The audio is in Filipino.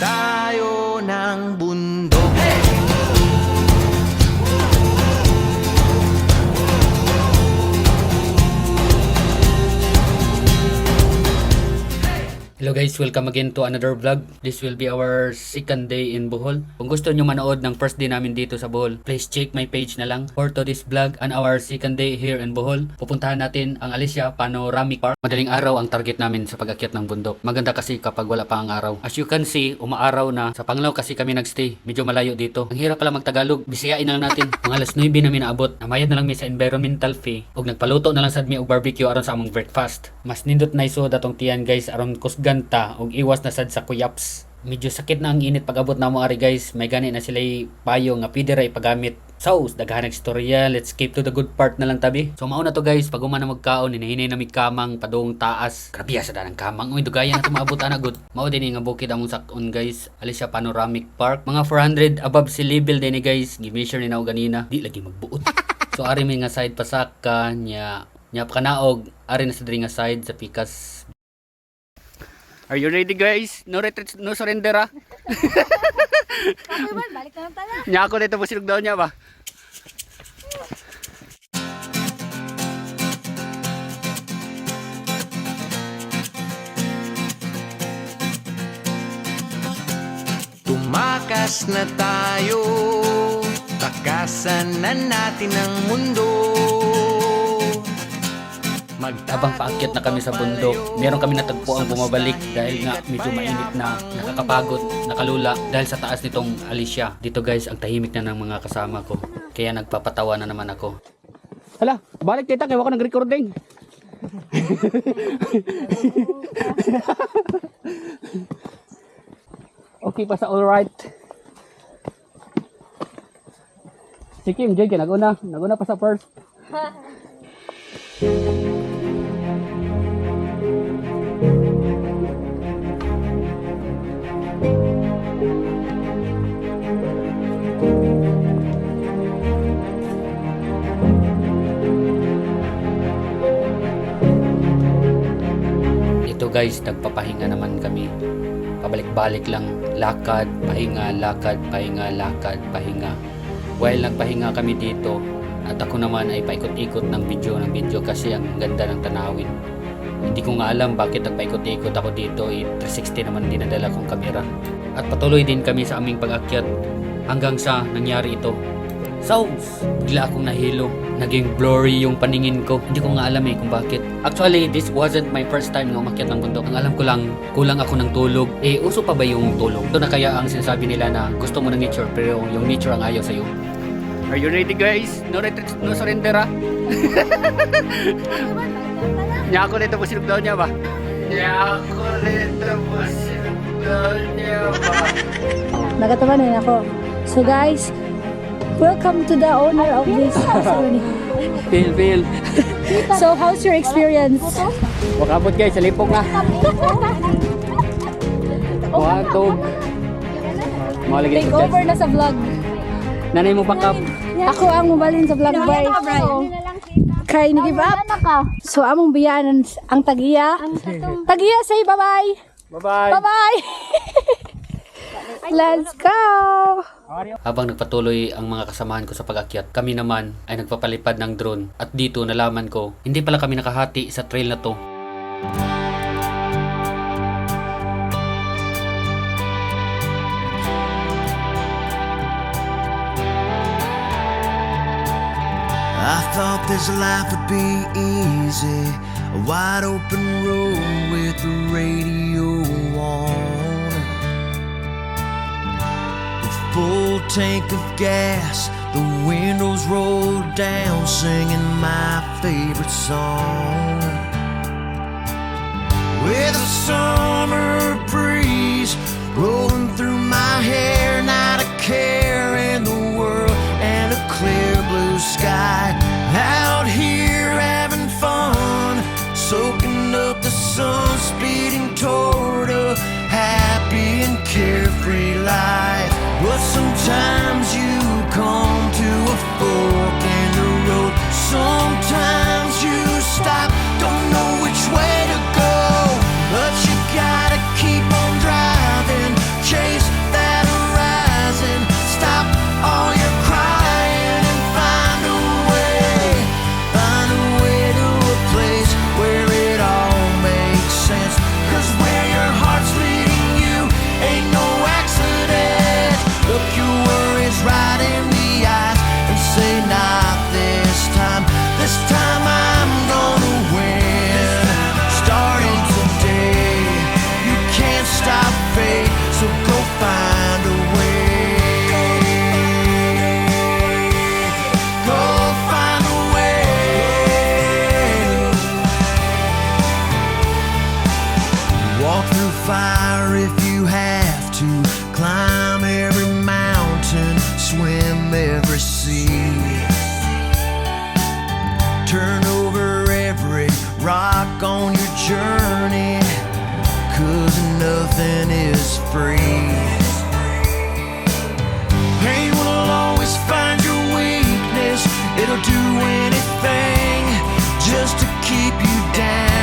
tayo ng bundok. Hello guys, welcome again to another vlog. This will be our second day in Bohol. Kung gusto nyo manood ng first day namin dito sa Bohol, please check my page na lang for today's vlog and our second day here in Bohol. Pupuntahan natin ang Alicia Panoramic Park. Madaling araw ang target namin sa pag-akyat ng bundok. Maganda kasi kapag wala pa ang araw. As you can see, umaaraw na. Sa Panglao kasi kami nagstay. Medyo malayo dito. Ang hirap pala magtagalog. Bisiyain na lang natin. Mga alas 9 namin naabot. Namayad na lang mi sa environmental fee. Og nagpaluto na lang sad mi og barbecue aron sa among breakfast. Mas nindot na iso datong tiyan guys aron kusganta og iwas na sad sa kuyaps. Medyo sakit na ang init pag abot na mo ari guys. May gani na sila payo nga pwede ra ipagamit. So, daghan ng istorya. Let's skip to the good part na lang tabi. So, mauna to guys. Pag umana magkaon, hinahinay na may kamang padung taas. Grabe sa danang kamang. Uy, dugaya na ito maabot anagod. Mao din nga bukid among sakon guys. Alicia Panoramic Park. Mga 400 above sea level din guys. Gi-measure ni na o ganina. Di lagi magbuot. So, ari may nga side pasaka nya pakanaog. Ari na sa diri nga side sa pikas. Are you ready guys? No retreat, no surrender ah. Okay man, balik na lang tayo. Nya ako dito po silog daw niya ba? Tumakas na tayo, takasan na natin ang mundo. Habang paakyat na kami sa bundok, meron kami natagpo ang bumabalik dahil nga medyo mainit na, nakakapagod, nakalula dahil sa taas nitong Alicia. Dito guys, ang tahimik na ng mga kasama ko. Kaya nagpapatawa na naman ako. Hala, balik kita kaya ako nag-recording. Okay pa sa alright. Si Kim, Jake, naguna pa sa first. Ito guys, nagpapahinga naman kami. Pabalik-balik lang, lakad, pahinga, lakad, pahinga, lakad, pahinga. While nagpahinga kami dito, at ako naman ay paikot-ikot ng video kasi ang ganda ng tanawin. Hindi ko nga alam bakit nagpaikot-ikot ako dito, 360 naman dinadala kong kamera. At patuloy din kami sa aming pag-akyat hanggang sa nangyari ito. Sounds! Bigla akong nahilo. Naging blurry yung paningin ko. Hindi ko nga alam kung bakit. Actually, this wasn't my first time na umakyat ng bundok. Ang alam ko lang, kulang ako ng tulog. Uso pa ba yung tulog? Ito na kaya ang sinasabi nila na gusto mo ng nature pero yung nature ang ayaw sa'yo. Are you ready guys? No retreat, no surrender ah. Okay man, balik na lang tayo. Nya ako dito po silog daw niya ba? Nya ako dito po silog daw niya ba? Nagatawanan ako. So guys, welcome to the owner of this ceremony. Feel. So how's your experience? Wakabot guys, salipong na. Wakatog. Malagay Take ko over na sa vlog. Nanay mo backup. Ako ang mabalin sa vlog by. Kay ni-give up. So among biyanan ang tagiya. Tagiya, say bye-bye. Bye-bye. Bye-bye. Let's go. Habang nagpatuloy ang mga kasamahan ko sa pag-akyat, kami naman ay nagpapalipad ng drone. At dito nalaman ko, hindi pala kami nakahati sa trail na to. I thought this life would be easy, a wide open road with the radio on, a full tank of gas, the windows rolled down, singing my favorite song, with a summer breeze rolling through my hair, not a care in the world, and a clear blue sky. Out here having fun, soaking up the sun, speeding toward a happy and carefree life. But sometimes you come to a fork in the road. Sometimes you stop, don't know which way to go, but you gotta keep on driving do anything just to keep you down.